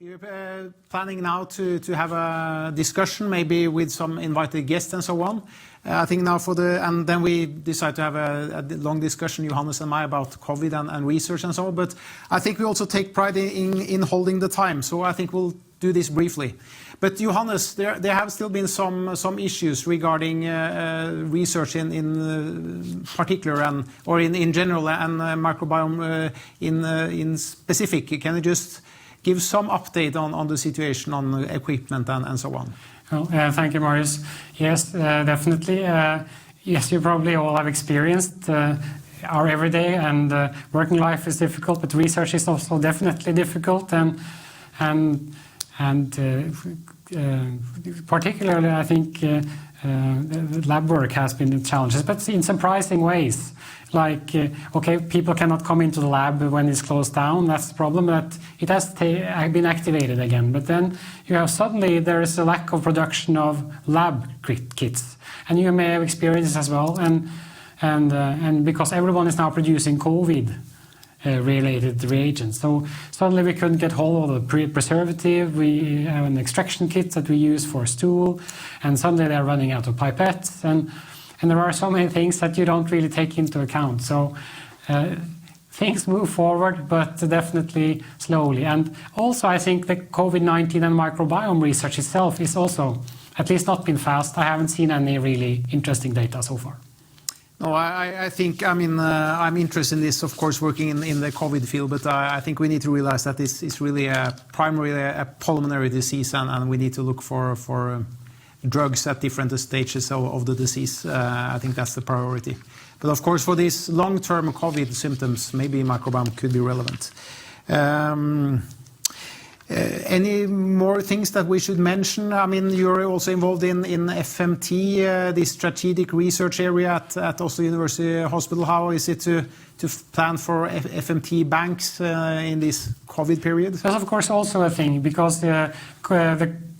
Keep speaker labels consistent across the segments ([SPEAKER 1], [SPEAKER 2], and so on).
[SPEAKER 1] You're planning now to have a discussion, maybe with some invited guests and so on. I think now and then we decide to have a long discussion, Johannes and I, about COVID and research and so on. But I think we also take pride in holding the time. So I think we'll do this briefly. But Johannes, there have still been some issues regarding research in particular or in general and microbiome in specific. Can you just give some update on the situation on equipment and so on?
[SPEAKER 2] Well, thank you, Marius. Yes, definitely. Yes, you probably all have experienced our everyday and working life is difficult, but research is also definitely difficult, and particularly I think the lab work has been the challenges, but in surprising ways. Like, okay, people cannot come into the lab when it's closed down. That's the problem. That it has been activated again. But then you have suddenly there is a lack of production of lab kits, and you may have experienced this as well. And because everyone is now producing COVID related reagents, so suddenly we couldn't get hold of the preservative. We have an extraction kit that we use for stool, and suddenly they're running out of pipettes and there are so many things that you don't really take into account. So things move forward, but definitely slowly. And also I think the COVID-19 and microbiome research itself is also at least not been fast. I haven't seen any really interesting data so far.
[SPEAKER 1] No, I think, I'm interested in this, of course, working in the COVID field, but I think we need to realize that this is really primarily a pulmonary disease, and we need to look for drugs at different stages of the disease. I think that's the priority. But of course, for these long-term COVID symptoms, maybe microbiome could be relevant. Any more things that we should mention? I mean, you're also involved in FMT, the strategic research area at Oslo University Hospital. How is it to plan for FMT banks in this COVID period?
[SPEAKER 2] That's of course also a thing, because the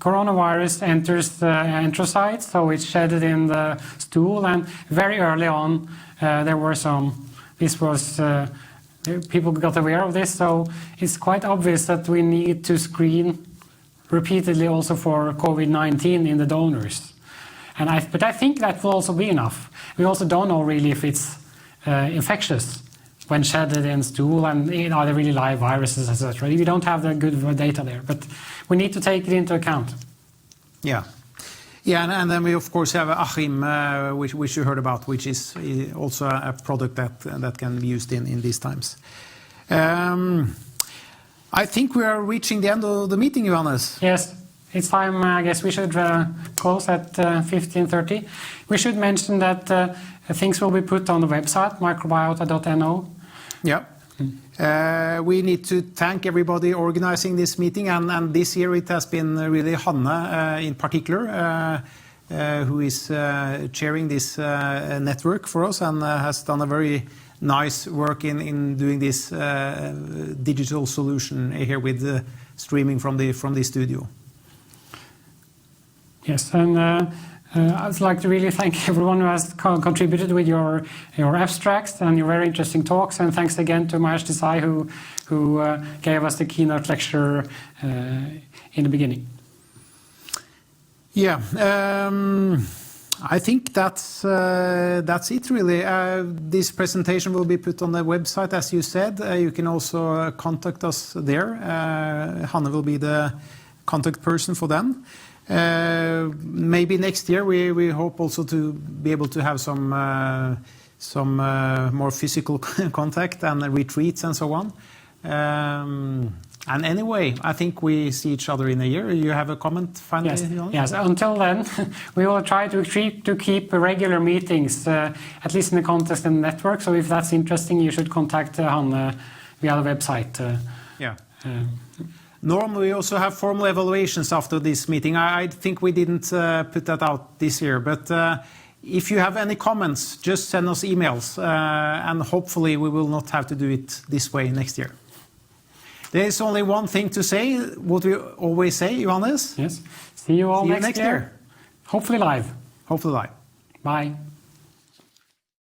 [SPEAKER 2] coronavirus enters the Trøseid, so it's shedded in the stool, and very early on there were people got aware of this, so it's quite obvious that we need to screen repeatedly also for COVID-19 in the donors. But I think that will also be enough. We also don't know really if it's infectious when shedded in stool, and are they really live viruses, etc. We don't have the good data there, but we need to take it into account.
[SPEAKER 1] Yeah. Yeah, and then we of course have Achim, which you heard about, which is also a product that can be used in these times. I think we are reaching the end of the meeting, Johannes.
[SPEAKER 2] Yes, it's time. I guess we should close at 15:30. We should mention that things will be put on the website, microbiota.no.
[SPEAKER 1] Yeah. We need to thank everybody organizing this meeting, and this year it has been really Hanne in particular who is chairing this network for us, and has done a very nice work in doing this digital solution here with streaming from the studio.
[SPEAKER 2] Yes, and I'd like to really thank everyone who has contributed with your abstracts and your very interesting talks, and thanks again to Marius who gave us the keynote lecture in the beginning. Yeah,
[SPEAKER 1] I think that's it really. This presentation will be put on the website, as you said. You can also contact us there. Hanne will be the contact person for them. Maybe next year we hope also to be able to have some more physical contact and retreats and so on. And anyway, I think we see each other in a year. You have a comment finally?
[SPEAKER 2] Yes. Yes. Until then, we will try to keep regular meetings, at least in the context and network. So if that's interesting, you should contact Hanne via the website.
[SPEAKER 1] Yeah. Normally we also have formal evaluations after this meeting. I think we didn't put that out this year, but if you have any comments, just send us emails, and hopefully we will not have to do it this way next year. There is only one thing to say, what we always say, Johannes.
[SPEAKER 2] Yes. See you all next year.
[SPEAKER 1] Hopefully live.
[SPEAKER 2] Bye.